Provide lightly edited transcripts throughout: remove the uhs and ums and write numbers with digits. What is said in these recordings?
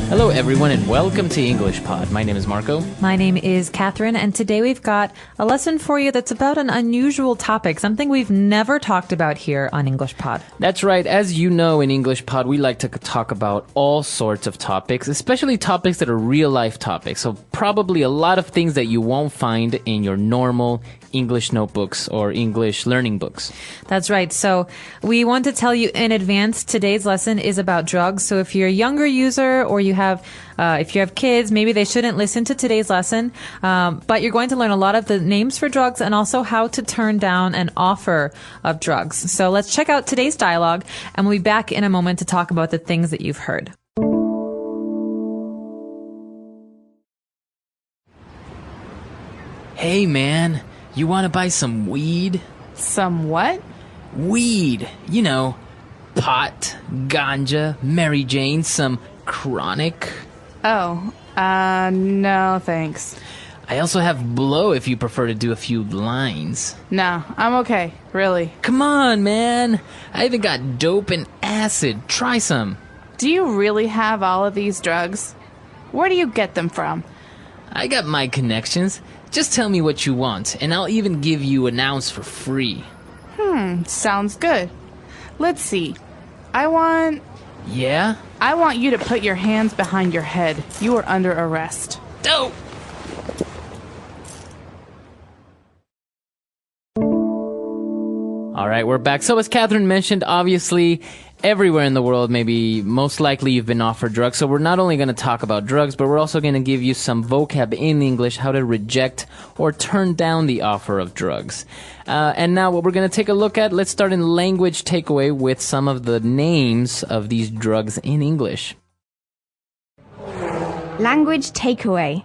Hello, everyone, and welcome to English Pod. My name is Marco. My name is Catherine, and today we've got a lesson for you that's about an unusual topic, something we've never talked about here on English Pod. That's right. As you know, in English Pod, we like to talk about all sorts of topics, especially topics that are real-life topics. So probably a lot of things that you won't find in your normal English notebooks or English learning books. That's right. So we want to tell you in advance, today's lesson is about drugs. So if you're a younger user or if you have kids, maybe they shouldn't listen to today's lesson. But you're going to learn a lot of the names for drugs and also how to turn down an offer of drugs. So let's check out today's dialogue, and we'll be back in a moment to talk about the things that you've heard. Hey, man, you want to buy some weed? Some what? Weed. You know, pot, ganja, Mary Jane, some chronic. Oh, no, thanks. I also have blow if you prefer to do a few lines. No, I'm okay, really. Come on, man. I even got dope and acid. Try some. Do you really have all of these drugs? Where do you get them from? I got my connections. Just tell me what you want, and I'll even give you an ounce for free. Sounds good. Let's see. Yeah? I want you to put your hands behind your head. You are under arrest. Dope! All right, we're back. So as Catherine mentioned, obviously, everywhere in the world, maybe most likely you've been offered drugs. So we're not only going to talk about drugs, but we're also going to give you some vocab in English, how to reject or turn down the offer of drugs. And now what we're going to take a look at, let's start in language takeaway with some of the names of these drugs in English. Language takeaway.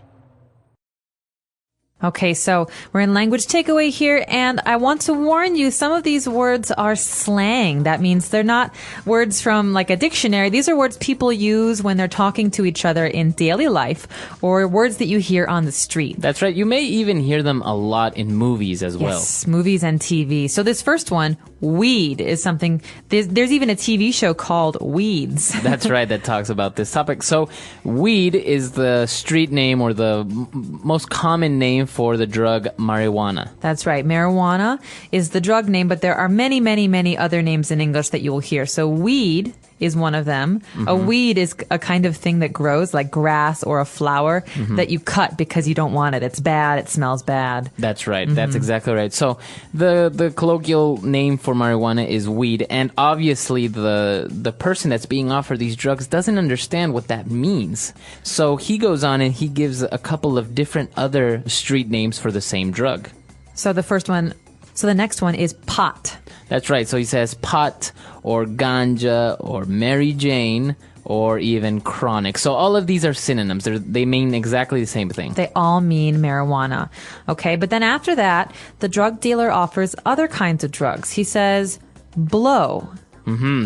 Okay, so we're in language takeaway here, and I want to warn you, some of these words are slang. That means they're not words from like a dictionary. These are words people use when they're talking to each other in daily life, or words that you hear on the street. That's right. You may even hear them a lot in movies as well. Yes, movies and TV. So this first one, weed, is something, there's even a TV show called Weeds. That's right, that talks about this topic. So weed is the street name or the most common name for the drug marijuana. That's right. Marijuana is the drug name, but there are many, many, many other names in English that you will hear. So weed is one of them. Mm-hmm. A weed is a kind of thing that grows like grass or a flower that you cut because you don't want it. It's bad. It smells bad. That's right. That's exactly right. So the colloquial name for marijuana is weed, and obviously the person that's being offered these drugs doesn't understand what that means. So he goes on and he gives a couple of different other street names for the same drug. So the next one is pot. That's right. So he says pot or ganja or Mary Jane or even chronic. So all of these are synonyms. They mean exactly the same thing. They all mean marijuana. Okay, but then after that, the drug dealer offers other kinds of drugs. He says blow.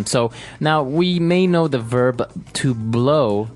So now we may know the verb to blow,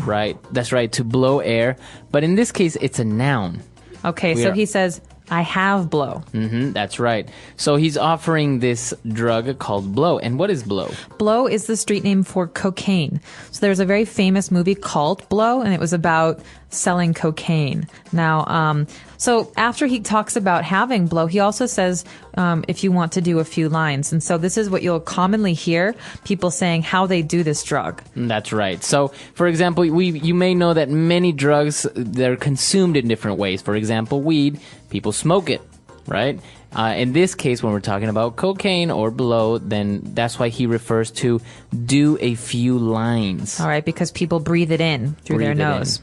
right? That's right, to blow air. But in this case, it's a noun. Okay, so he says, I have blow. That's right. So he's offering this drug called blow. And what is blow? Blow is the street name for cocaine. So there's a very famous movie called Blow, and it was about selling cocaine. Now, so after he talks about having blow, he also says, if you want to do a few lines. And so this is what you'll commonly hear people saying how they do this drug. That's right. So, for example, you may know that many drugs, they're consumed in different ways. For example, weed, people smoke it, right? In this case, when we're talking about cocaine or blow, then that's why he refers to do a few lines. All right, because people breathe it in through their nose.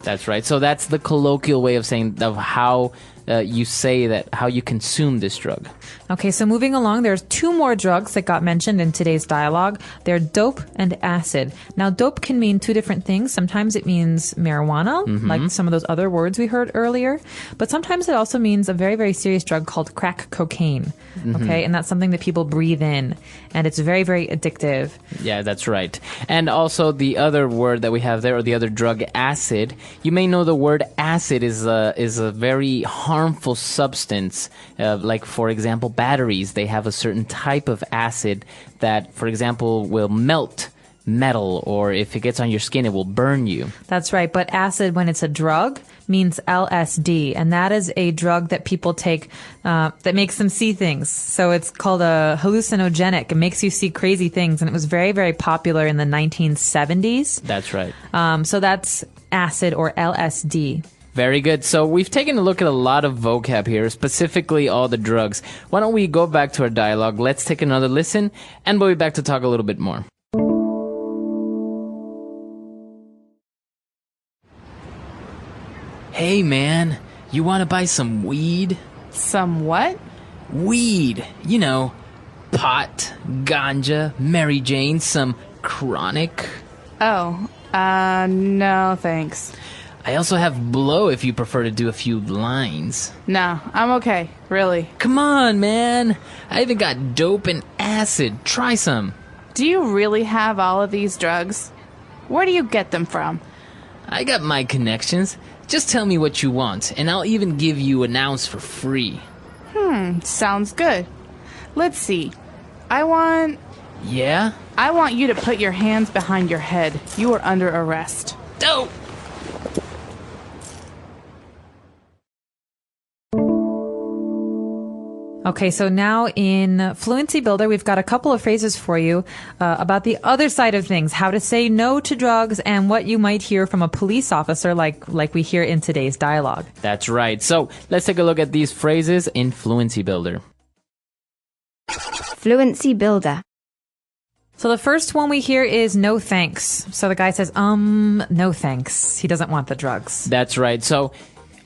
That's right. So that's the colloquial way of saying of how you say that, how you consume this drug. Okay, so moving along, there's two more drugs that got mentioned in today's dialogue. They're dope and acid. Now, dope can mean two different things. Sometimes it means marijuana, like some of those other words we heard earlier. But sometimes it also means a very, very serious drug called crack cocaine. Okay, and that's something that people breathe in. And it's very, very addictive. Yeah, that's right. And also the other word that we have there, or the other drug, acid. You may know the word acid is a very harmful substance. Like, for example, batteries, they have a certain type of acid that, for example, will melt metal, or if it gets on your skin, it will burn you. That's right. But acid, when it's a drug, means LSD. And that is a drug that people take that makes them see things. So it's called a hallucinogenic. It makes you see crazy things. And it was very, very popular in the 1970s. That's right. So that's acid or LSD. Very good. So we've taken a look at a lot of vocab here, specifically all the drugs. Why don't we go back to our dialogue? Let's take another listen, and we'll be back to talk a little bit more. Hey, man, you want to buy some weed? Some what? Weed. You know, pot, ganja, Mary Jane, some chronic. Oh, no thanks. I also have blow if you prefer to do a few lines. No, I'm okay, really. Come on, man. I even got dope and acid. Try some. Do you really have all of these drugs? Where do you get them from? I got my connections. Just tell me what you want, and I'll even give you an ounce for free. Sounds good. Let's see. Yeah? I want you to put your hands behind your head. You are under arrest. Dope! Okay, so now in Fluency Builder, we've got a couple of phrases for you about the other side of things, how to say no to drugs, and what you might hear from a police officer like we hear in today's dialogue. That's right. So let's take a look at these phrases in Fluency Builder. Fluency Builder. So the first one we hear is no thanks. So the guy says, no thanks. He doesn't want the drugs. That's right. So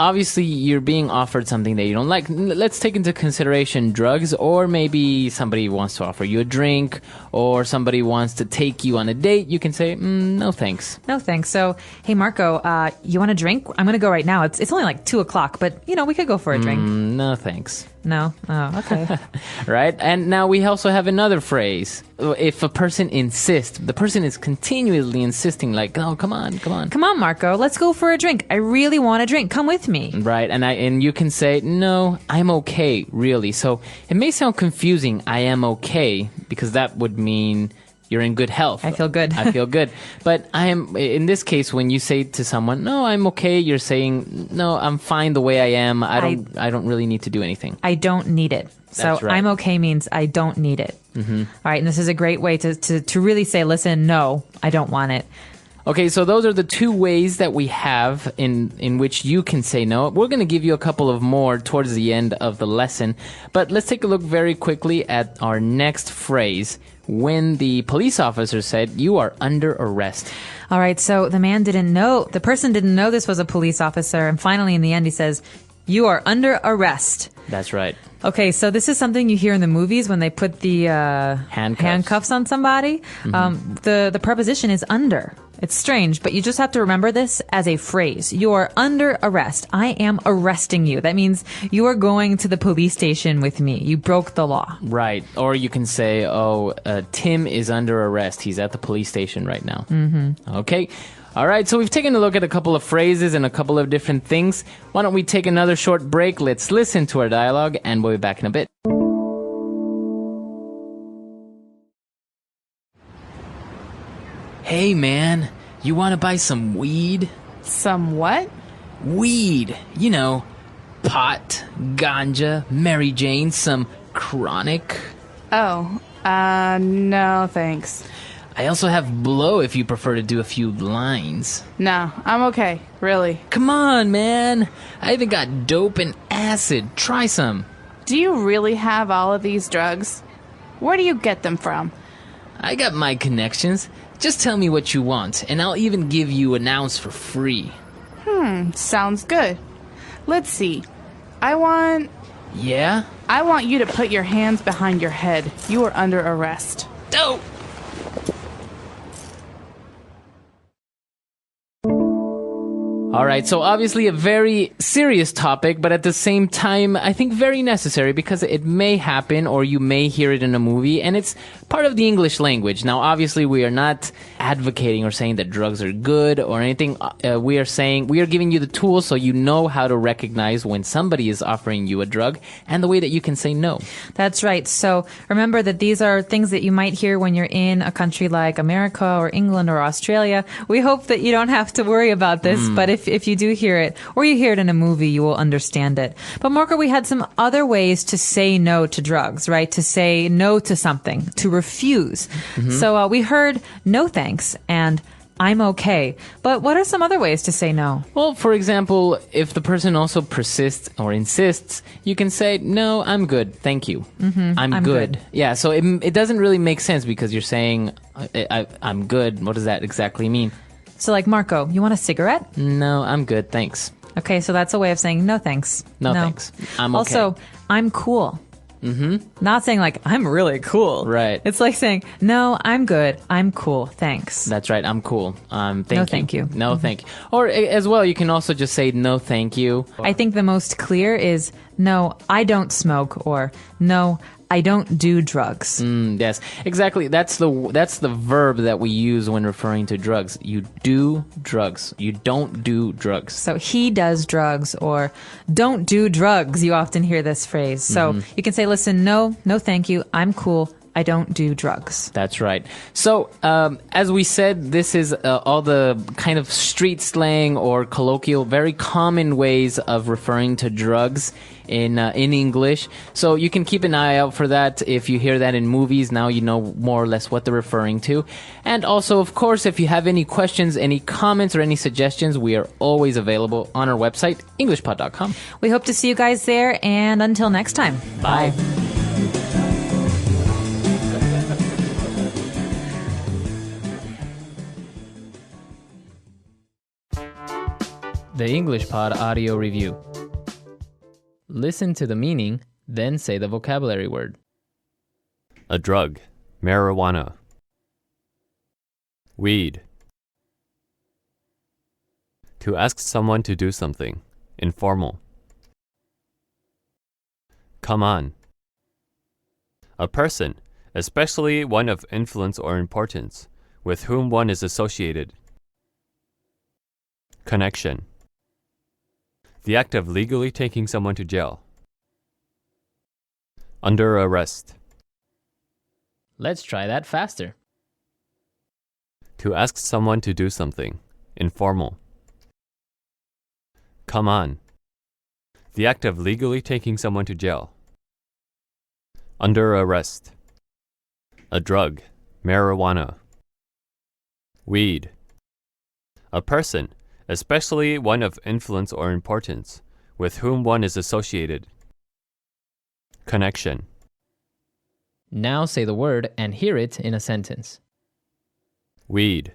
obviously, you're being offered something that you don't like. Let's take into consideration drugs, or maybe somebody wants to offer you a drink, or somebody wants to take you on a date. You can say, no thanks. No thanks. So, hey, Marco, you want a drink? I'm going to go right now. It's only like 2 o'clock, but, we could go for a drink. No thanks. No? Oh, okay. Right? And now we also have another phrase. If a person insists, the person is continually insisting, like, oh, come on. Come on, Marco. Let's go for a drink. I really want a drink. Come with me. Right, and you can say, no, I'm okay, really. So it may sound confusing, I am okay, because that would mean you're in good health. I feel good. I feel good. But I am, in this case, when you say to someone, no, I'm okay, you're saying, no, I'm fine the way I am. I don't really need to do anything. I don't need it. So That's right. I'm okay means I don't need it. Mm-hmm. All right, and this is a great way to really say, listen, no, I don't want it. Okay, so those are the two ways that we have in which you can say no. We're going to give you a couple of more towards the end of the lesson, but let's take a look very quickly at our next phrase. When the police officer said, you are under arrest. All right, so the person didn't know this was a police officer, and finally in the end he says, you are under arrest. That's right. Okay, so this is something you hear in the movies when they put the handcuffs on somebody. Mm-hmm. The preposition is under. It's strange, but you just have to remember this as a phrase. You are under arrest. I am arresting you. That means you are going to the police station with me. You broke the law. Right. Or you can say, Tim is under arrest. He's at the police station right now. Mm-hmm. Okay. All right, so we've taken a look at a couple of phrases and a couple of different things. Why don't we take another short break? Let's listen to our dialogue, and we'll be back in a bit. Hey, man, you want to buy some weed? Some what? Weed. You know, pot, ganja, Mary Jane, some chronic. Oh, no thanks. I also have blow if you prefer to do a few lines. No, I'm okay, really. Come on, man. I even got dope and acid. Try some. Do you really have all of these drugs? Where do you get them from? I got my connections. Just tell me what you want, and I'll even give you an ounce for free. Sounds good. Let's see. Yeah? I want you to put your hands behind your head. You are under arrest. Dope! All right, so obviously a very serious topic, but at the same time, I think very necessary because it may happen or you may hear it in a movie, and it's part of the English language. Now, obviously, we are not advocating or saying that drugs are good or anything. We are giving you the tools so you know how to recognize when somebody is offering you a drug and the way that you can say no. That's right. So remember that these are things that you might hear when you're in a country like America or England or Australia. We hope that you don't have to worry about this, but if you do hear it or you hear it in a movie, you will understand it. But Marco, we had some other ways to say no to drugs, right? To say no to something, to refuse. So we heard no thanks and I'm okay. But what are some other ways to say no? Well, for example, if the person also persists or insists, you can say, no, I'm good. Thank you. I'm good. Yeah, so it doesn't really make sense because you're saying, I'm good. What does that exactly mean? So like, Marco, you want a cigarette? No, I'm good. Thanks. Okay, so that's a way of saying no thanks. No thanks. I'm okay. Also, I'm cool. Not saying like, I'm really cool. Right. It's like saying, no, I'm good. I'm cool. Thanks. That's right. I'm cool. Thank you. No, thank you. No, thank you. Or as well, you can also just say no, thank you. I think the most clear is, no, I don't smoke, or no, I don't do drugs. Yes, exactly. That's the verb that we use when referring to drugs. You do drugs. You don't do drugs. So he does drugs, or don't do drugs. You often hear this phrase. So you can say, listen, no, thank you. I'm cool. I don't do drugs. That's right. So, as we said, this is all the kind of street slang or colloquial, very common ways of referring to drugs in English. So you can keep an eye out for that. If you hear that in movies, now you know more or less what they're referring to. And also, of course, if you have any questions, any comments, or any suggestions, we are always available on our website, englishpod.com. We hope to see you guys there, and until next time. Bye. The English Pod Audio Review. Listen to the meaning, then say the vocabulary word. A drug, marijuana. Weed. To ask someone to do something, informal. Come on. A person, especially one of influence or importance, with whom one is associated. Connection. The act of legally taking someone to jail. Under arrest. Let's try that faster. To ask someone to do something, informal. Come on. The act of legally taking someone to jail. Under arrest. A drug, marijuana. Weed. A person, especially one of influence or importance, with whom one is associated. Connection. Now say the word and hear it in a sentence. Weed.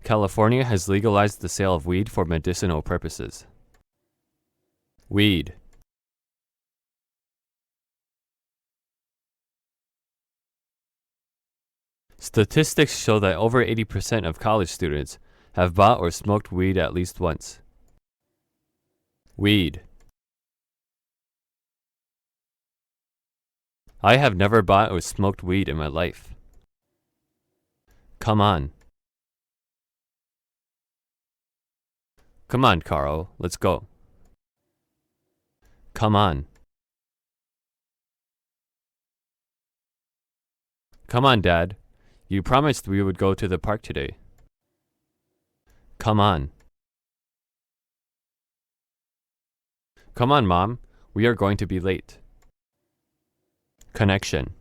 California has legalized the sale of weed for medicinal purposes. Weed. Statistics show that over 80% of college students have bought or smoked weed at least once. Weed. I have never bought or smoked weed in my life. Come on. Come on, Carl, let's go. Come on. Come on, Dad. You promised we would go to the park today. Come on. Come on, Mom. We are going to be late. Connection.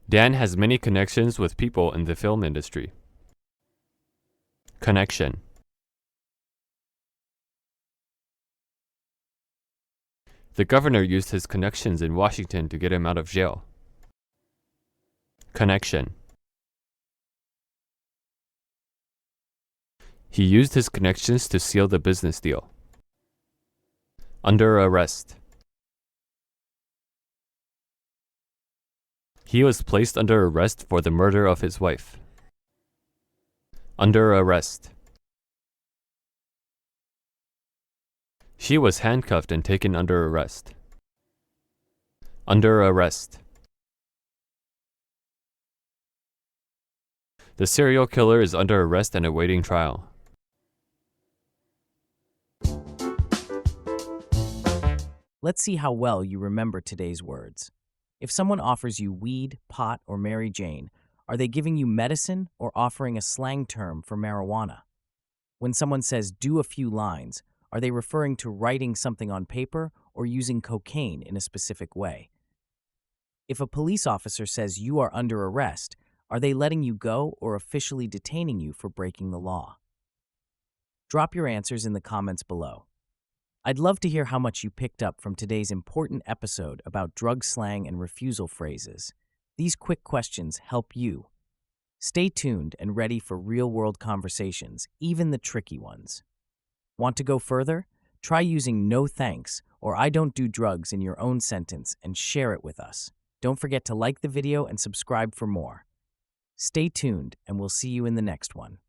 Dan has many connections with people in the film industry. Connection. The governor used his connections in Washington to get him out of jail. Connection. He used his connections to seal the business deal. Under arrest. He was placed under arrest for the murder of his wife. Under arrest. She was handcuffed and taken under arrest. Under arrest. The serial killer is under arrest and awaiting trial. Let's see how well you remember today's words. If someone offers you weed, pot, or Mary Jane, are they giving you medicine or offering a slang term for marijuana? When someone says do a few lines, are they referring to writing something on paper or using cocaine in a specific way? If a police officer says you are under arrest, are they letting you go or officially detaining you for breaking the law? Drop your answers in the comments below. I'd love to hear how much you picked up from today's important episode about drug slang and refusal phrases. These quick questions help you. Stay tuned and ready for real-world conversations, even the tricky ones. Want to go further? Try using no thanks or I don't do drugs in your own sentence and share it with us. Don't forget to like the video and subscribe for more. Stay tuned and we'll see you in the next one.